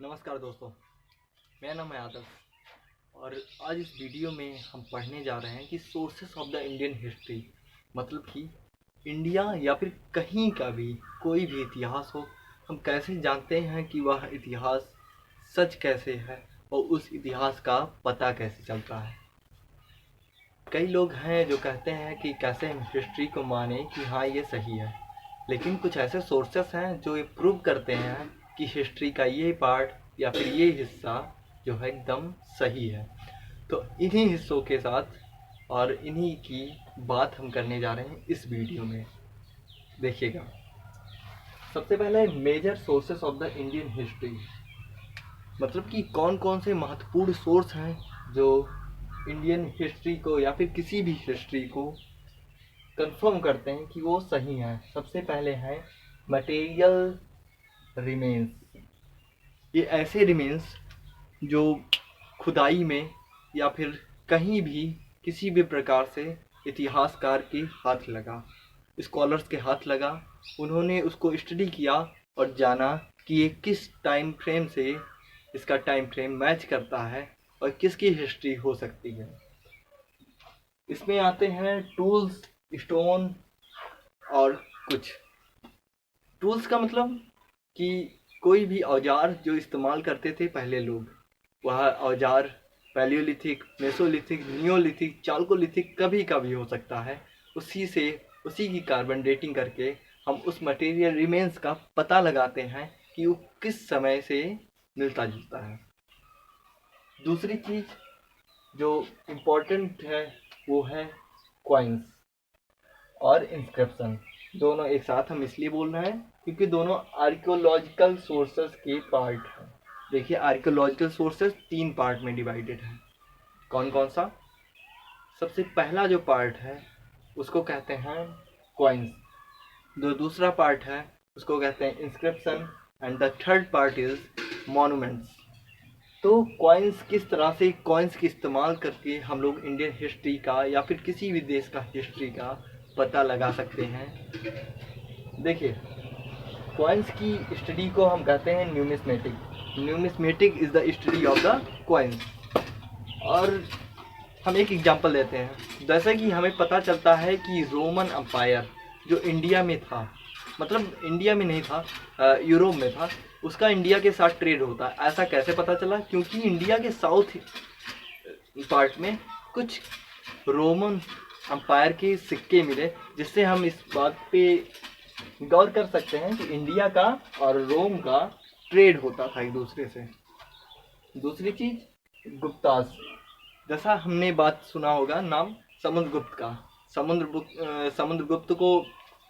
नमस्कार दोस्तों, मेरा नाम है आदर्श और आज इस वीडियो में हम पढ़ने जा रहे हैं कि sources of the Indian history. मतलब कि इंडिया या फिर कहीं का भी कोई भी इतिहास हो, हम कैसे जानते हैं कि वह इतिहास सच कैसे है और उस इतिहास का पता कैसे चलता है। कई लोग हैं जो कहते हैं कि कैसे हम हिस्ट्री को माने कि हाँ ये सही है, लेकिन कुछ ऐसे सोर्सेस हैं जो ये प्रूव करते हैं कि हिस्ट्री का ये पार्ट या फिर ये हिस्सा जो है एकदम सही है। तो इन्हीं हिस्सों के साथ और इन्हीं की बात हम करने जा रहे हैं इस वीडियो में। देखिएगा, सबसे पहले major sources of the Indian history, मतलब कि कौन कौन से महत्वपूर्ण सोर्स हैं जो इंडियन हिस्ट्री को या फिर किसी भी हिस्ट्री को कंफर्म करते हैं कि वो सही है। सबसे पहले है मटेरियल रिमेन्स। ये ऐसे रिमेन्स जो खुदाई में या फिर कहीं भी किसी भी प्रकार से इतिहासकार के हाथ लगा, स्कॉलर्स के हाथ लगा, उन्होंने उसको स्टडी किया और जाना कि ये किस टाइम फ्रेम से इसका टाइम फ्रेम मैच करता है और किसकी हिस्ट्री हो सकती है। इसमें आते हैं टूल्स, स्टोन और कुछ। टूल्स का मतलब कि कोई भी औजार जो इस्तेमाल करते थे पहले लोग, वह औजार पैलियोलिथिक, मेसोलिथिक, नियोलिथिक, चाल्कोलिथिक कभी का भी हो सकता है। उसी की कार्बन डेटिंग करके हम उस मटेरियल रिमेन्स का पता लगाते हैं कि वो किस समय से मिलता जुलता है। दूसरी चीज़ जो इम्पोर्टेंट है वो है कॉइन्स और इंस्क्रिप्शन। दोनों एक साथ हम इसलिए बोल रहे हैं क्योंकि दोनों आर्कियोलॉजिकल सोर्सेस के पार्ट हैं। देखिए, आर्कियोलॉजिकल सोर्सेस 3 पार्ट में डिवाइडेड है। कौन कौन सा? सबसे पहला जो पार्ट है उसको कहते हैं कॉइन्स, जो दूसरा पार्ट है उसको कहते हैं inscription, and the third part is monuments. तो कॉइन्स, किस तरह से कॉइन्स की इस्तेमाल करके हम लोग इंडियन हिस्ट्री का या फिर किसी भी देश का हिस्ट्री का पता लगा सकते हैं। देखिए, कॉइन्स की स्टडी को हम कहते हैं numismatic. Numismatic is the study of the coins. और हम एक एग्जांपल देते हैं। जैसे कि हमें पता चलता है कि रोमन अम्पायर जो इंडिया में था, मतलब इंडिया में नहीं था, यूरोप में था, उसका इंडिया के साथ ट्रेड होता है। ऐसा कैसे पता चला? क्योंकि इंडिया के साउथ पार्ट में कुछ रोमन अम्पायर के सिक्के मिले, जिससे हम इस बात पे गौर कर सकते हैं कि इंडिया का और रोम का ट्रेड होता था एक दूसरे से। दूसरी चीज गुप्तास, जैसा हमने बात सुना होगा नाम समुद्रगुप्त का। समुद्रगुप्त को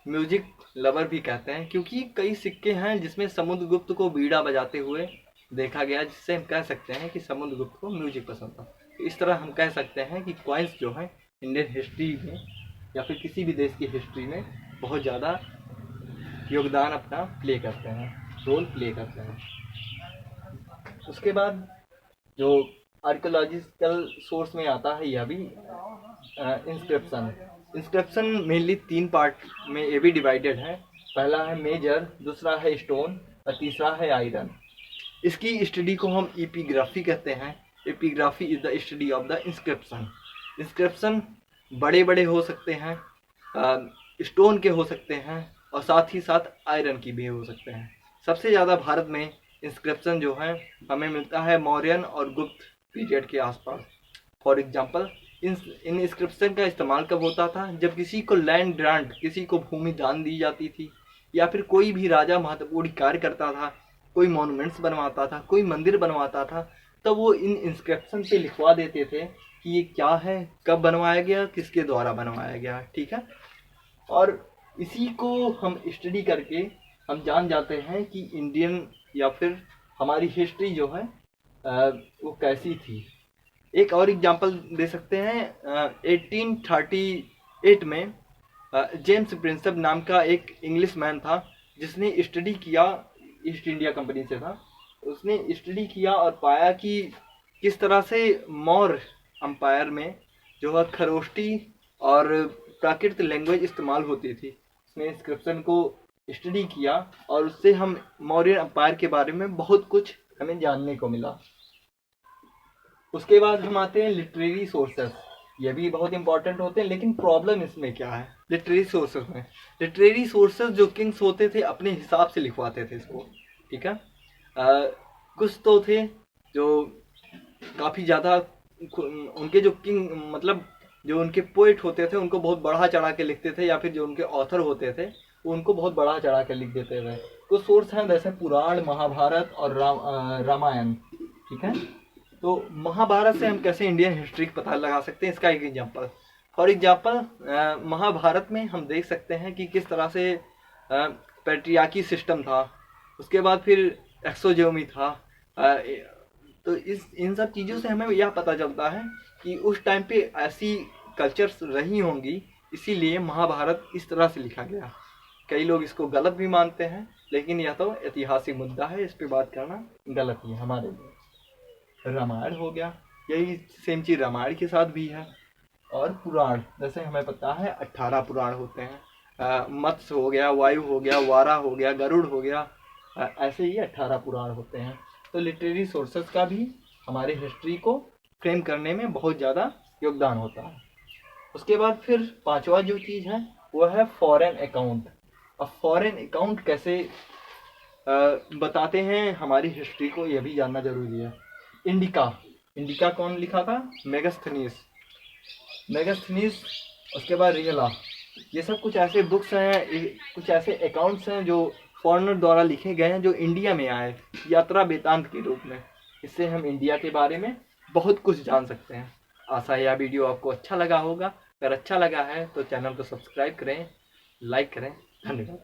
म्यूजिक लवर भी कहते हैं, क्योंकि कई सिक्के हैं जिसमें समुद्रगुप्त को बीड़ा बजाते हुए देखा गया, जिससे हम कह सकते हैं कि समुद्रगुप्त को म्यूजिक पसंद था। तो इस तरह हम कह सकते हैं कि कॉइन्स जो हैं इंडियन हिस्ट्री में या फिर किसी भी देश की हिस्ट्री में बहुत ज़्यादा योगदान अपना प्ले करते हैं, रोल प्ले करते हैं। उसके बाद जो आर्कियोलॉजिकल सोर्स में आता है यह भी इंस्क्रिप्शन। इंस्क्रिप्शन मेनली 3 पार्ट में ये भी डिवाइडेड है। पहला है मेजर, दूसरा है स्टोन और तीसरा है आयरन। इसकी स्टडी को हम एपिग्राफी कहते हैं। Epigraphy is the study of the inscription. Inscription बड़े बड़े हो सकते हैं, स्टोन के हो सकते हैं और साथ ही साथ आयरन की भी हो सकते हैं। सबसे ज़्यादा भारत में इंस्क्रिप्शन जो है हमें मिलता है मौर्यन और गुप्त पीरियड के आसपास। फॉर एग्जांपल, इन इंस्क्रिप्शन का इस्तेमाल कब होता था? जब किसी को लैंड ग्रांट, किसी को भूमि दान दी जाती थी, या फिर कोई भी राजा महत्वपूर्ण कार्य करता था, कोई मॉन्यूमेंट्स बनवाता था, कोई मंदिर बनवाता था, तब वो इन इंस्क्रिप्शन पे लिखवा देते थे कि ये क्या है, कब बनवाया गया, किसके द्वारा बनवाया गया। ठीक है, और इसी को हम स्टडी करके हम जान जाते हैं कि इंडियन या फिर हमारी हिस्ट्री जो है वो कैसी थी। एक और एग्जांपल दे सकते हैं। 1838 में जेम्स प्रिंसेप नाम का एक इंग्लिश मैन था, जिसने स्टडी किया, ईस्ट इंडिया कंपनी से था। उसने स्टडी किया और पाया कि किस तरह से मौर्य अम्पायर में जो है खरोष्टी और प्राकृत लैंग्वेज इस्तेमाल होती थी। उसने इंस्क्रिप्शन को स्टडी किया और उससे हम मौर्य अम्पायर के बारे में बहुत कुछ हमें जानने को मिला। उसके बाद हम आते हैं लिटरेरी सोर्सेस। ये भी बहुत इंपॉर्टेंट होते हैं, लेकिन प्रॉब्लम इसमें क्या है लिटरेरी सोर्सेस में? लिटरेरी सोर्सेस जो किंग्स होते थे अपने हिसाब से लिखवाते थे इसको, ठीक है। कुछ तो थे जो काफ़ी ज़्यादा उनके जो किंग मतलब जो उनके पोइट होते थे उनको बहुत बढ़ा चढ़ा के लिखते थे, या फिर जो उनके ऑथर होते थे वो उनको बहुत बढ़ा चढ़ा के लिख देते थे। कुछ सोर्स हैं जैसे पुराण, महाभारत और रामायण, ठीक है। तो महाभारत से हम कैसे इंडियन हिस्ट्री का पता लगा सकते हैं, इसका एक एग्जाम्पल। फॉर एग्जाम्पल महाभारत में हम देख सकते हैं कि किस तरह से पैट्रियार्की सिस्टम था, उसके बाद फिर एक्सोजेमी था। तो इन सब चीज़ों से हमें यह पता चलता है कि उस टाइम पे ऐसी कल्चर्स रही होंगी, इसीलिए महाभारत इस तरह से लिखा गया। कई लोग इसको गलत भी मानते हैं, लेकिन यह तो ऐतिहासिक मुद्दा है, इस पे बात करना गलत ही है हमारे लिए। रामायण हो गया, यही सेम चीज़ रामायण के साथ भी है। और पुराण, जैसे हमें पता है 18 पुराण होते हैं। मत्स्य हो गया, वायु हो गया, वारा हो गया, गरुड़ हो गया, ऐसे ही 18 पुराण होते हैं। तो लिटरेरी सोर्सेस का भी हमारे हिस्ट्री को फ्रेम करने में बहुत ज़्यादा योगदान होता है। उसके बाद फिर पांचवा जो चीज़ है वो है फॉरेन अकाउंट। अब फॉरेन अकाउंट कैसे बताते हैं हमारी हिस्ट्री को, यह भी जानना जरूरी है। इंडिका, इंडिका कौन लिखा था? मेगास्थनीस। मेगास्थनीस, उसके बाद रियला, ये सब कुछ ऐसे बुक्स हैं, कुछ ऐसे अकाउंट्स हैं जो फॉरेनर द्वारा लिखे गए हैं, जो इंडिया में आए यात्रा वृत्तांत के रूप में। इससे हम इंडिया के बारे में बहुत कुछ जान सकते हैं। आशा है यह वीडियो आपको अच्छा लगा होगा। अगर अच्छा लगा है तो चैनल को सब्सक्राइब करें, लाइक करें। धन्यवाद।